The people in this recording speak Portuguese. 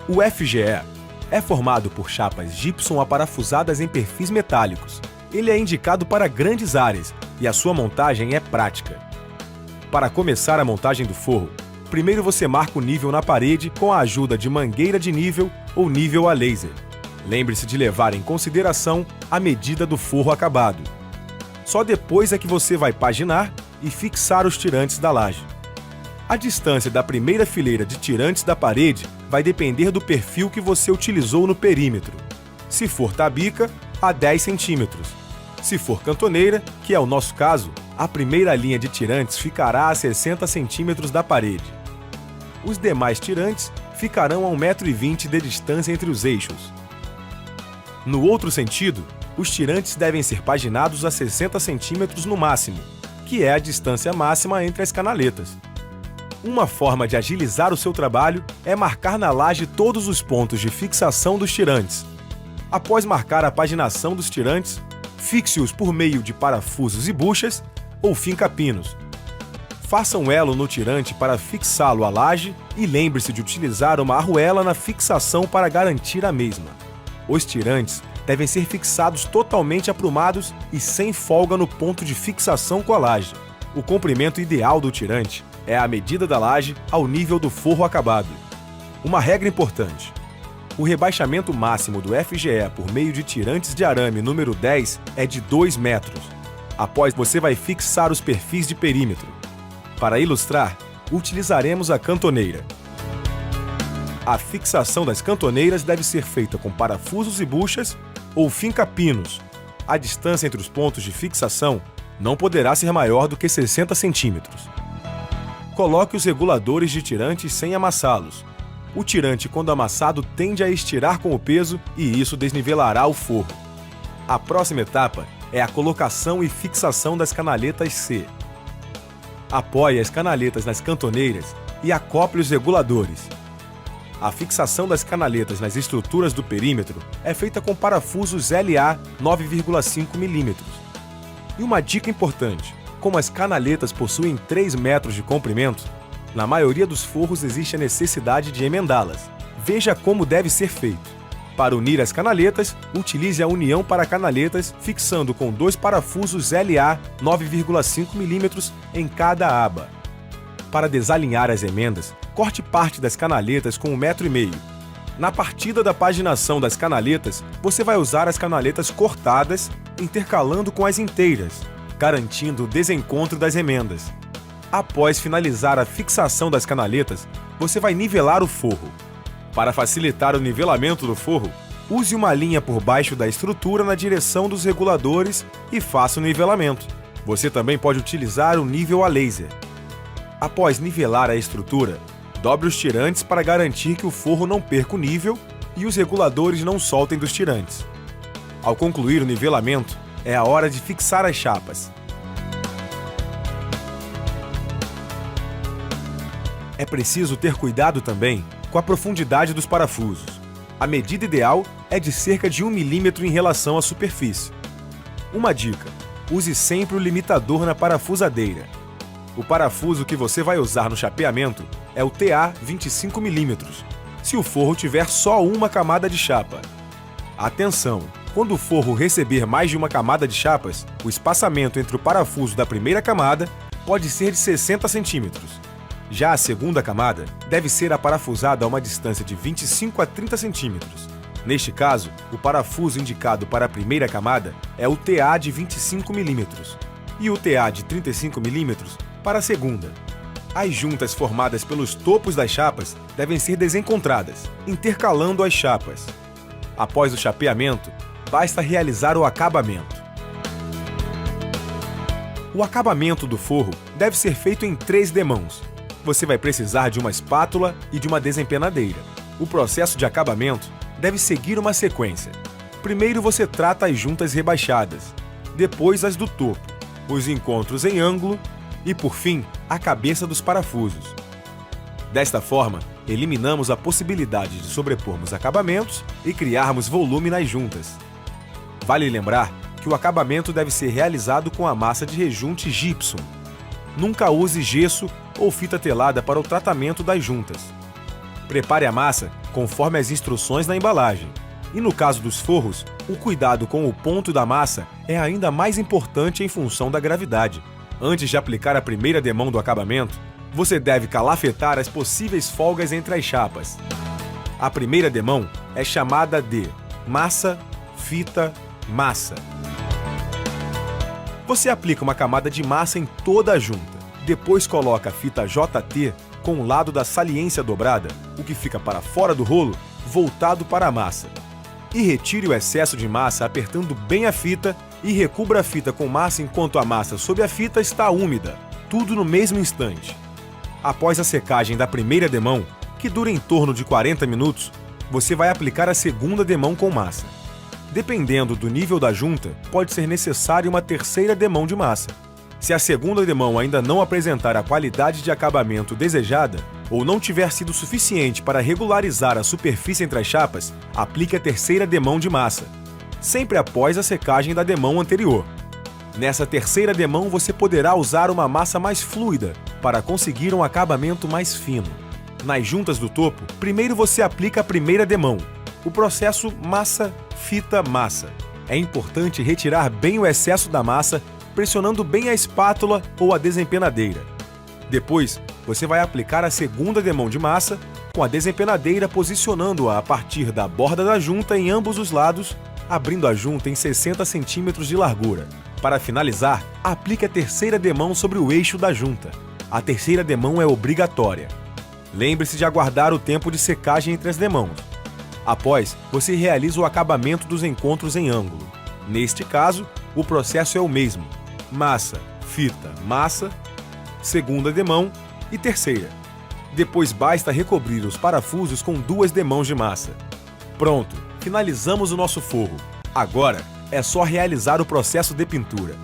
O FGE é formado por chapas gypsum aparafusadas em perfis metálicos. Ele é indicado para grandes áreas e a sua montagem é prática. Para começar a montagem do forro, primeiro você marca o nível na parede com a ajuda de mangueira de nível ou nível a laser. Lembre-se de levar em consideração a medida do forro acabado. Só depois é que você vai paginar e fixar os tirantes da laje. A distância da primeira fileira de tirantes da parede vai depender do perfil que você utilizou no perímetro. Se for tabica, a 10 centímetros. Se for cantoneira, que é o nosso caso, a primeira linha de tirantes ficará a 60 centímetros da parede. Os demais tirantes ficarão a 1,20 m de distância entre os eixos. No outro sentido, os tirantes devem ser paginados a 60 centímetros no máximo, que é a distância máxima entre as canaletas. Uma forma de agilizar o seu trabalho é marcar na laje todos os pontos de fixação dos tirantes. Após marcar a paginação dos tirantes, fixe-os por meio de parafusos e buchas ou finca-pinos. Faça um elo no tirante para fixá-lo à laje e lembre-se de utilizar uma arruela na fixação para garantir a mesma. Os tirantes devem ser fixados totalmente aprumados e sem folga no ponto de fixação com a laje. O comprimento ideal do tirante é a medida da laje ao nível do forro acabado. Uma regra importante: o rebaixamento máximo do FGE por meio de tirantes de arame número 10 é de 2 metros. Após, você vai fixar os perfis de perímetro. Para ilustrar, utilizaremos a cantoneira. A fixação das cantoneiras deve ser feita com parafusos e buchas ou finca-pinos. A distância entre os pontos de fixação não poderá ser maior do que 60 centímetros. Coloque os reguladores de tirantes sem amassá-los. O tirante, quando amassado, tende a estirar com o peso e isso desnivelará o forro. A próxima etapa é a colocação e fixação das canaletas C. Apoie as canaletas nas cantoneiras e acople os reguladores. A fixação das canaletas nas estruturas do perímetro é feita com parafusos LA 9,5 mm. E uma dica importante: como as canaletas possuem 3 metros de comprimento, na maioria dos forros existe a necessidade de emendá-las. Veja como deve ser feito. Para unir as canaletas, utilize a união para canaletas fixando com 2 parafusos LA 9,5 mm em cada aba. Para desalinhar as emendas, corte parte das canaletas com 1,5 m. Na partida da paginação das canaletas, você vai usar as canaletas cortadas, intercalando com as inteiras, garantindo o desencontro das emendas. Após finalizar a fixação das canaletas, você vai nivelar o forro. Para facilitar o nivelamento do forro, use uma linha por baixo da estrutura na direção dos reguladores e faça o nivelamento. Você também pode utilizar o nível a laser. Após nivelar a estrutura, dobre os tirantes para garantir que o forro não perca o nível e os reguladores não soltem dos tirantes. Ao concluir o nivelamento, é a hora de fixar as chapas. É preciso ter cuidado também com a profundidade dos parafusos. A medida ideal é de cerca de 1 mm em relação à superfície. Uma dica: use sempre o limitador na parafusadeira. O parafuso que você vai usar no chapeamento é o TA 25 mm, se o forro tiver só uma camada de chapa. Atenção! Quando o forro receber mais de uma camada de chapas, o espaçamento entre o parafuso da primeira camada pode ser de 60 centímetros. Já a segunda camada deve ser aparafusada a uma distância de 25 a 30 centímetros. Neste caso, o parafuso indicado para a primeira camada é o TA de 25 mm e o TA de 35 mm para a segunda. As juntas formadas pelos topos das chapas devem ser desencontradas, intercalando as chapas. Após o chapeamento, basta realizar o acabamento. O acabamento do forro deve ser feito em 3 demãos. Você vai precisar de uma espátula e de uma desempenadeira. O processo de acabamento deve seguir uma sequência. Primeiro você trata as juntas rebaixadas, depois as do topo, os encontros em ângulo e, por fim, a cabeça dos parafusos. Desta forma, eliminamos a possibilidade de sobrepormos acabamentos e criarmos volume nas juntas. Vale lembrar que o acabamento deve ser realizado com a massa de rejunte gypsum. Nunca use gesso ou fita telada para o tratamento das juntas. Prepare a massa conforme as instruções na embalagem. E no caso dos forros, o cuidado com o ponto da massa é ainda mais importante em função da gravidade. Antes de aplicar a primeira demão do acabamento, você deve calafetar as possíveis folgas entre as chapas. A primeira demão é chamada de massa, fita, massa. Você aplica uma camada de massa em toda a junta. Depois coloca a fita JT com o lado da saliência dobrada, o que fica para fora do rolo, voltado para a massa. E retire o excesso de massa apertando bem a fita e recubra a fita com massa enquanto a massa sob a fita está úmida, tudo no mesmo instante. Após a secagem da primeira demão, que dura em torno de 40 minutos, você vai aplicar a segunda demão com massa. Dependendo do nível da junta, pode ser necessária uma terceira demão de massa. Se a segunda demão ainda não apresentar a qualidade de acabamento desejada ou não tiver sido suficiente para regularizar a superfície entre as chapas, aplique a terceira demão de massa, sempre após a secagem da demão anterior. Nessa terceira demão, você poderá usar uma massa mais fluida para conseguir um acabamento mais fino. Nas juntas do topo, primeiro você aplica a primeira demão, o processo massa, fita, massa. É importante retirar bem o excesso da massa, pressionando bem a espátula ou a desempenadeira. Depois, você vai aplicar a segunda demão de massa, com a desempenadeira posicionando-a a partir da borda da junta em ambos os lados, abrindo a junta em 60 cm de largura. Para finalizar, aplique a terceira demão sobre o eixo da junta. A terceira demão é obrigatória. Lembre-se de aguardar o tempo de secagem entre as demãos. Após, você realiza o acabamento dos encontros em ângulo. Neste caso, o processo é o mesmo: massa, fita, massa, segunda demão e terceira. Depois basta recobrir os parafusos com 2 demãos de massa. Pronto, finalizamos o nosso forro. Agora é só realizar o processo de pintura.